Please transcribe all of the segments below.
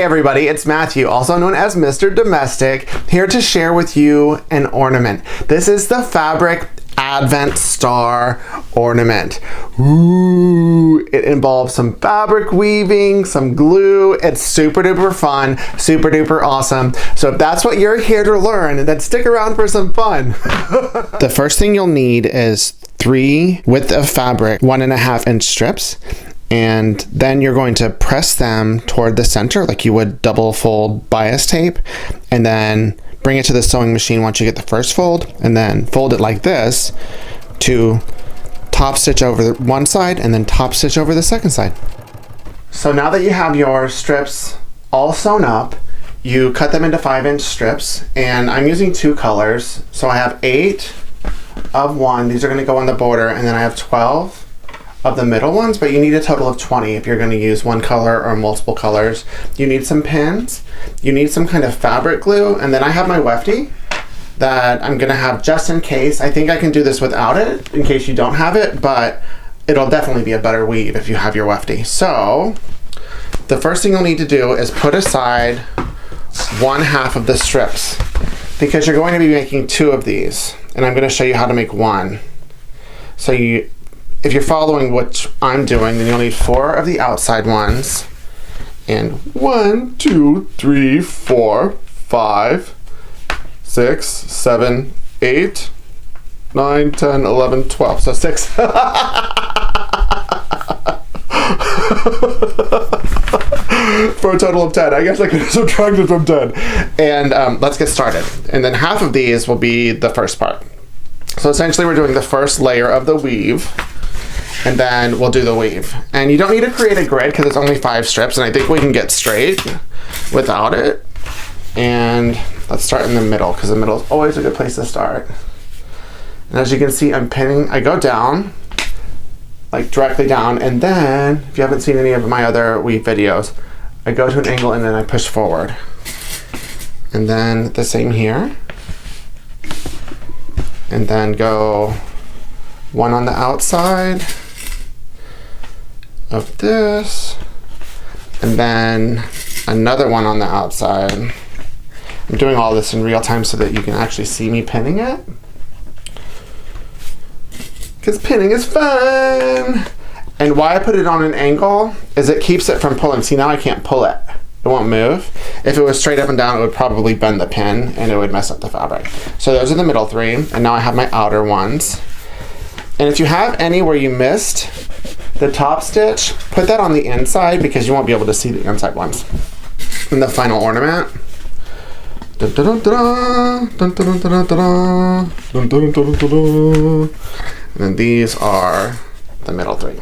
everybody, it's Matthew, also known as Mr. Domestic, here to share with you an ornament. This is the fabric Advent Star ornament. Ooh, it involves some fabric weaving, some glue. It's super duper fun, super duper awesome. So if that's what you're here to learn, then stick around for some fun. The first thing you'll need is 3 width of fabric, 1.5 inch strips. And then you're going to press them toward the center like you would double fold bias tape, and then bring it to the sewing machine once you get the first fold, and then fold it like this to top stitch over one side and then top stitch over the second side. So now that you have your strips all sewn up, you cut them into 5-inch strips, and I'm using 2 colors. So I have 8 of one, these are going to go on the border, and then I have 12 of the middle ones, but you need a total of 20 if you're going to use one color or multiple colors. You need some pins, you need some kind of fabric glue, and then I have my wefty that I'm going to have just in case. I think I can do this without it in case you don't have it, but it'll definitely be a better weave if you have your wefty. So the first thing you'll need to do is put aside 1/2 of the strips, because you're going to be making 2 of these, and I'm going to show you how to make 1. So if you're following what I'm doing, then you'll need 4 of the outside ones. And 1, 2, 3, 4, 5, 6, 7, 8, 9, 10, 11, 12. So 6. For a total of 10. I guess I could have subtracted from 10. And let's get started. And then 1/2 of these will be the first part. So essentially we're doing the first layer of the weave, and then we'll do the weave. And you don't need to create a grid because it's only 5 strips, and I think we can get straight without it. And let's start in the middle, because the middle is always a good place to start. And as you can see, I'm pinning, I go down, like directly down, and then, if you haven't seen any of my other weave videos, I go to an angle and then I push forward. And then the same here. And then go 1 on the outside of this, and then another 1 on the outside. I'm doing all this in real time so that you can actually see me pinning it, because pinning is fun. And why I put it on an angle is it keeps it from pulling. See, now I can't pull it. It won't move. If it was straight up and down, it would probably bend the pin and it would mess up the fabric. So those are the middle 3, and now I have my outer ones. And if you have any where you missed the top stitch, put that on the inside, because you won't be able to see the inside ones. And the final ornament. And then these are the middle 3,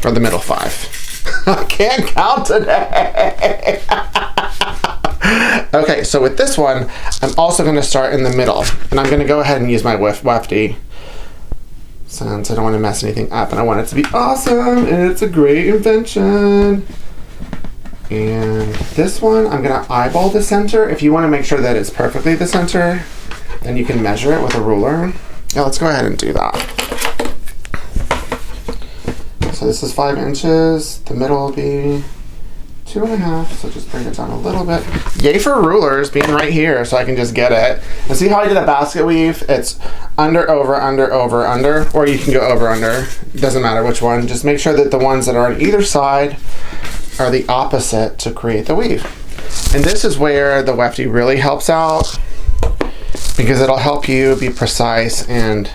or the middle 5. I can't count today. Okay, so with this one, I'm also going to start in the middle, and I'm going to go ahead and use my wefty, since I don't want to mess anything up, and I want it to be awesome, and it's a great invention. And this one, I'm going to eyeball the center. If you want to make sure that it's perfectly the center, then you can measure it with a ruler. Yeah, let's go ahead and do that. So this is 5 inches. The middle will be 2.5, so just bring it down a little bit. Yay for rulers being right here, so I can just get it. And see how I did a basket weave? It's under, over, under, over, under, or you can go over, under. It doesn't matter which one. Just make sure that the ones that are on either side are the opposite to create the weave. And this is where the wefty really helps out, because it'll help you be precise and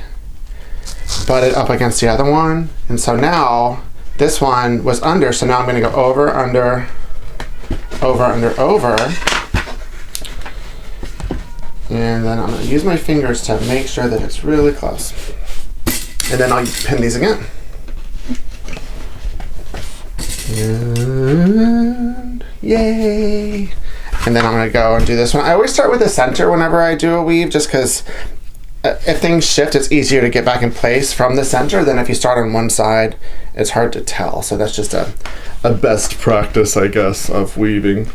butt it up against the other one. And so now this one was under, so now I'm going to go over, under, over, under, over. And then I'm going to use my fingers to make sure that it's really close. And then I'll pin these again. And yay! And then I'm going to go and do this one. I always start with the center whenever I do a weave, just because if things shift, it's easier to get back in place from the center than if you start on one side. It's hard to tell. So that's just a best practice, I guess, of weaving.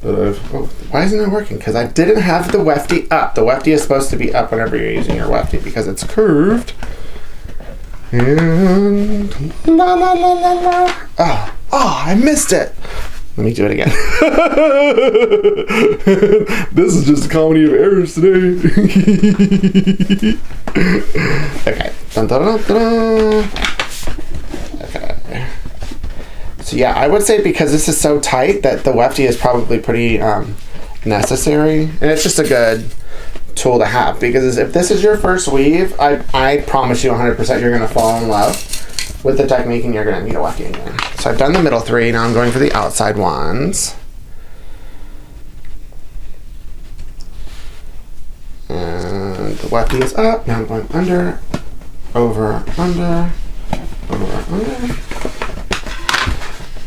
Oh, why isn't it working? Because I didn't have the wefty up. The wefty is supposed to be up whenever you're using your wefty, because it's curved. And la la la la la. Oh, I missed it. Let me do it again. This is just a comedy of errors today. Okay. Dun, dun, dun, dun. Okay. So yeah, I would say because this is so tight that the wefty is probably pretty necessary. And it's just a good tool to have, because if this is your first weave, I promise you 100% you're going to fall in love with the technique, and you're going to need a wefty again. So I've done the middle three, now I'm going for the outside ones. And the wefty is up, now I'm going under, over, under, over, under.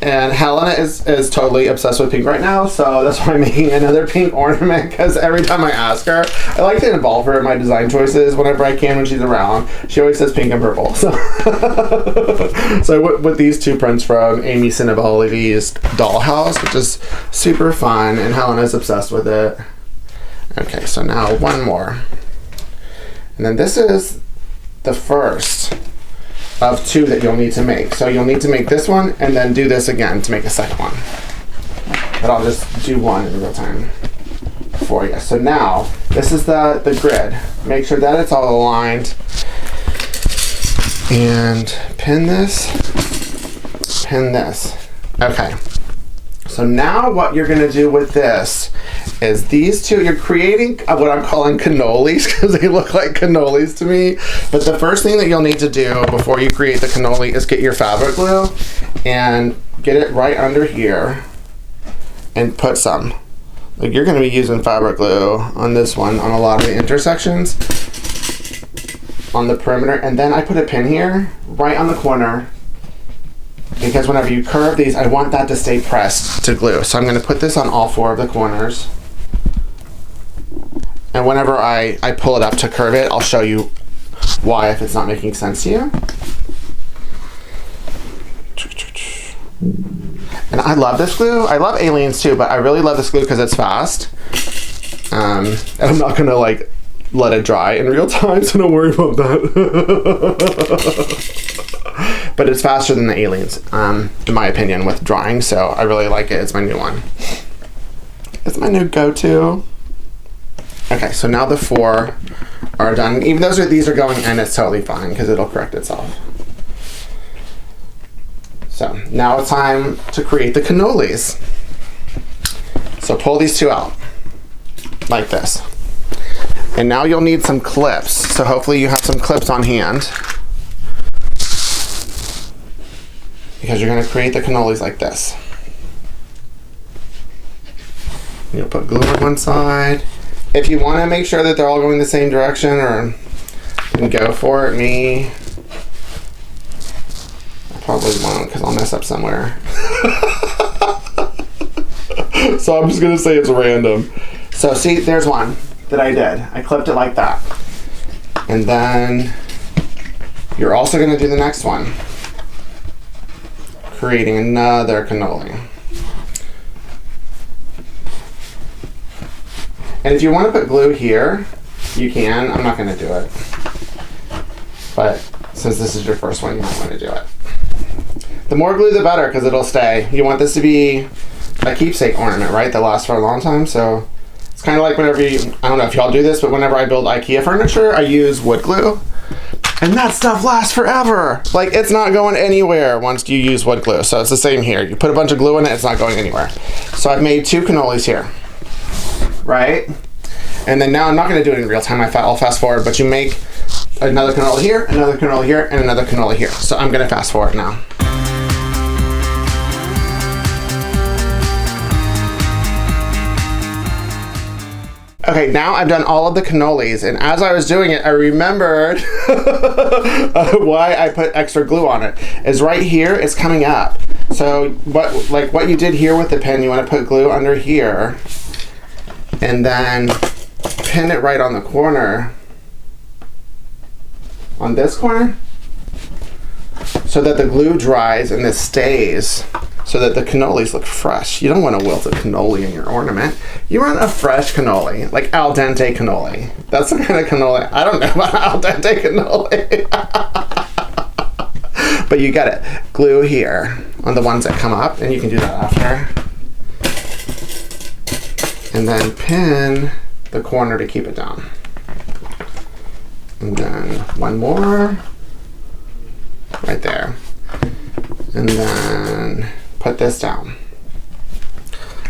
And Helena is totally obsessed with pink right now, so that's why I'm making another pink ornament, because every time I ask her, I like to involve her in my design choices whenever I can when she's around. She always says pink and purple. So, so I went with these two prints from Amy Sinaboli's Dollhouse, which is super fun, and Helena's obsessed with it. Okay, so now one more. And then this is the first of two that you'll need to make. So you'll need to make this one and then do this again to make a second one. But I'll just do one in real time for you. So now, this is the grid. Make sure that it's all aligned. And pin this, pin this. Okay. So now what you're gonna do with this is these two, you're creating what I'm calling cannolis, because they look like cannolis to me. But the first thing that you'll need to do before you create the cannoli is get your fabric glue and get it right under here and put some. Like, you're gonna be using fabric glue on this one, on a lot of the intersections on the perimeter. And then I put a pin here, right on the corner, because whenever you curve these, I want that to stay pressed to glue. So I'm going to put this on all four of the corners. And whenever I pull it up to curve it, I'll show you why if it's not making sense to you. And I love this glue. I love Aliens too, but I really love this glue because it's fast. And I'm not going to like let it dry in real time, so don't worry about that. But it's faster than the Aliens, in my opinion, with drying, so I really like it. It's my new one. It's my new go-to. Okay, so now the four are done. Even though these are going in, it's totally fine, because it'll correct itself. So now it's time to create the cannolis. So pull these two out, like this. And now you'll need some clips, so hopefully you have some clips on hand, because you're going to create the cannolis like this. You'll put glue on one side. If you want to make sure that they're all going the same direction, or you can go for it, I probably won't, because I'll mess up somewhere. So I'm just going to say it's random. So see, there's one that I did. I clipped it like that. And then you're also going to do the next one, creating another cannoli. And if you want to put glue here, you can. I'm not going to do it. But since this is your first one, you might want to do it. The more glue, the better, because it'll stay. You want this to be a keepsake ornament, right? That lasts for a long time. So it's kind of like whenever you, I don't know if y'all do this, but whenever I build IKEA furniture, I use wood glue. And that stuff lasts forever. Like, it's not going anywhere once you use wood glue. So it's the same here. You put a bunch of glue in it, it's not going anywhere. So I've made two cannolis here, right? And then now I'm not going to do it in real time. I'll fast forward, but you make another cannoli here, another cannoli here, and another cannoli here. So I'm going to fast forward now. Okay, now I've done all of the cannolis, and as I was doing it, I remembered why I put extra glue on it. Is right here, it's coming up. So what you did here with the pin, you want to put glue under here, and then pin it right on the corner, on this corner, so that the glue dries and this stays, so that the cannolis look fresh. You don't want to wilt a cannoli in your ornament. You want a fresh cannoli, like al dente cannoli. That's the kind of cannoli. I don't know about al dente cannoli. But you get it. Glue here on the ones that come up, and you can do that after. and then pin the corner to keep it down. And then one more right there. And then put this down.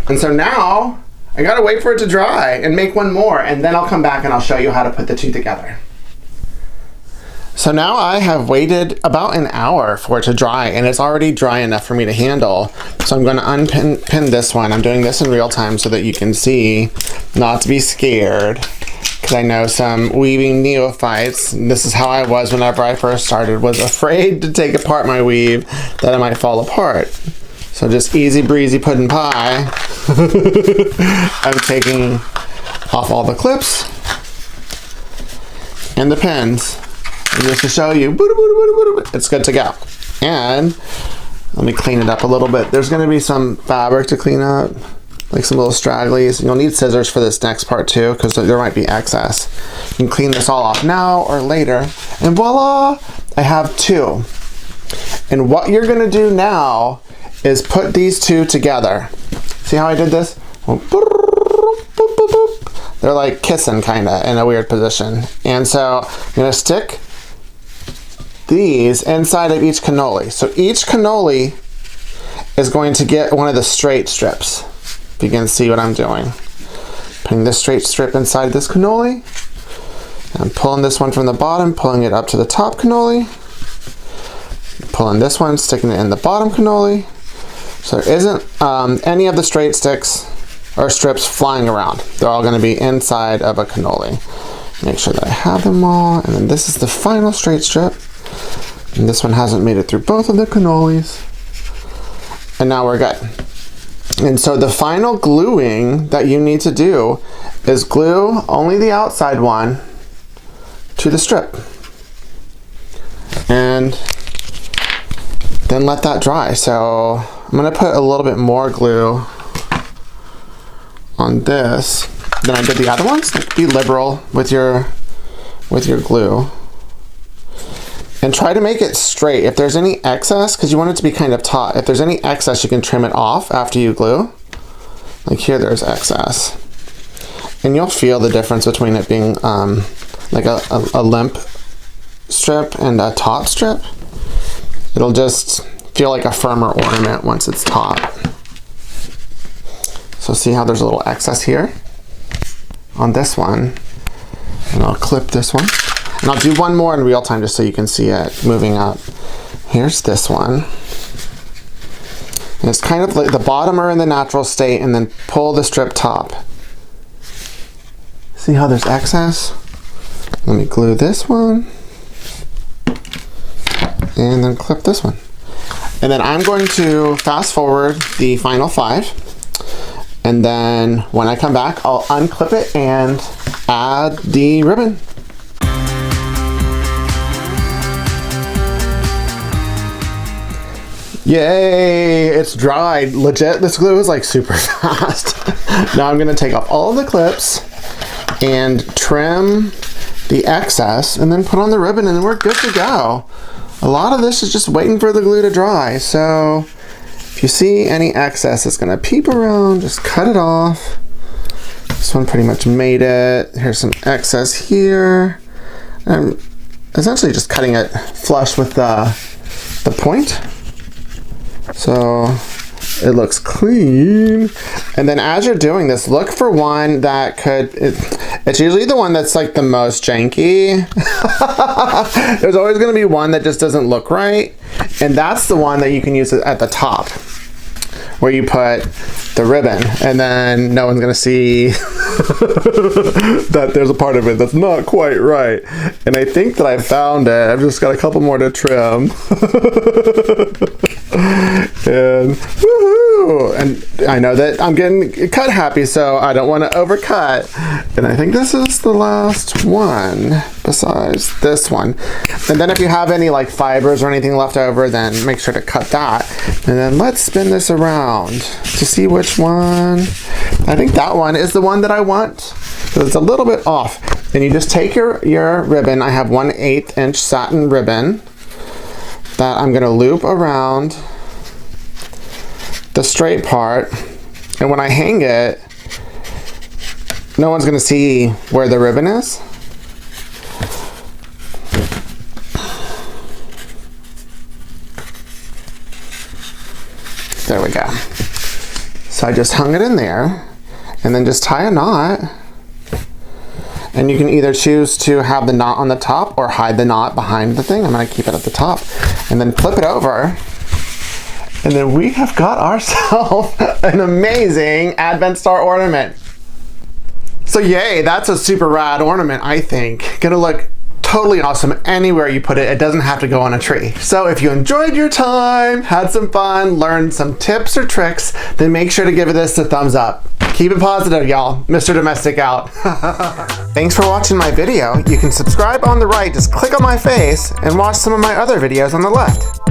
And so now I gotta wait for it to dry and make one more, and then I'll come back and I'll show you how to put the two together. So now I have waited about an hour for it to dry, and it's already dry enough for me to handle. So I'm going to unpin this one. I'm doing this in real time so that you can see, not to be scared, because I know some weaving neophytes, and this is how I was whenever I first started, was afraid to take apart my weave that it might fall apart. So just easy breezy pudding pie. I'm taking off all the clips and the pins. And just to show you, it's good to go. And let me clean it up a little bit. There's going to be some fabric to clean up, like some little stragglies. You'll need scissors for this next part too, because there might be excess. You can clean this all off now or later. And voila, I have two. And what you're going to do now is put these two together. See how I did this? They're like kissing kind of in a weird position. And so I'm going to stick these inside of each cannoli. So each cannoli is going to get one of the straight strips. If you can see what I'm doing. Putting this straight strip inside this cannoli. And pulling this one from the bottom, pulling it up to the top cannoli. Pulling this one, sticking it in the bottom cannoli. So there isn't any of the straight sticks or strips flying around. They're all going to be inside of a cannoli. Make sure that I have them all. And then this is the final straight strip. And this one hasn't made it through both of the cannolis. And now we're good. And so the final gluing that you need to do is glue only the outside one to the strip. And then let that dry. So I'm going to put a little bit more glue on this than I did the other ones. Be liberal with your glue. And try to make it straight. If there's any excess, because you want it to be kind of taut, if there's any excess, you can trim it off after you glue. Like here, there's excess. And you'll feel the difference between it being like a limp strip and a taut strip. It'll just feel like a firmer ornament once it's taut. So see how there's a little excess here on this one. And I'll clip this one. And I'll do one more in real time just so you can see it moving up. Here's this one. And it's kind of like the bottom are in the natural state, and then pull the strip top. See how there's excess? Let me glue this one. And then clip this one. And then I'm going to fast forward the final 5. And then when I come back, I'll unclip it and add the ribbon. Yay, it's dried. Legit, this glue is like super fast. Now I'm gonna take off all of the clips and trim the excess and then put on the ribbon, and then we're good to go. A lot of this is just waiting for the glue to dry. So if you see any excess, it's gonna peep around, just cut it off. This one pretty much made it. Here's some excess here. I'm essentially just cutting it flush with the point. So it looks clean. And then as you're doing this, look for one that could, it's usually the one that's like the most janky. There's always going to be one that just doesn't look right. And that's the one that you can use at the top, where you put the ribbon, and then no one's going to see that there's a part of it that's not quite right. And I think that I found it. I've just got a couple more to trim. And woohoo! And I know that I'm getting cut happy, so I don't want to overcut. And I think this is the last one besides this one. And then if you have any like fibers or anything left over, then make sure to cut that. And then let's spin this around to see which one. I think that one is the one that I want. So it's a little bit off. And you just take your ribbon. I have 1/8 inch satin ribbon that I'm gonna loop around the straight part, and when I hang it, no one's gonna see where the ribbon is. There we go. So I just hung it in there, and then just tie a knot. And you can either choose to have the knot on the top or hide the knot behind the thing. I'm gonna keep it at the top. And then flip it over. And then we have got ourselves an amazing Advent Star ornament. So yay, that's a super rad ornament, I think. Gonna look totally awesome anywhere you put it. It doesn't have to go on a tree. So if you enjoyed your time, had some fun, learned some tips or tricks, then make sure to give this a thumbs up. Keep it positive, y'all. Mr. Domestic out. Thanks for watching my video. You can subscribe on the right, just click on my face and watch some of my other videos on the left.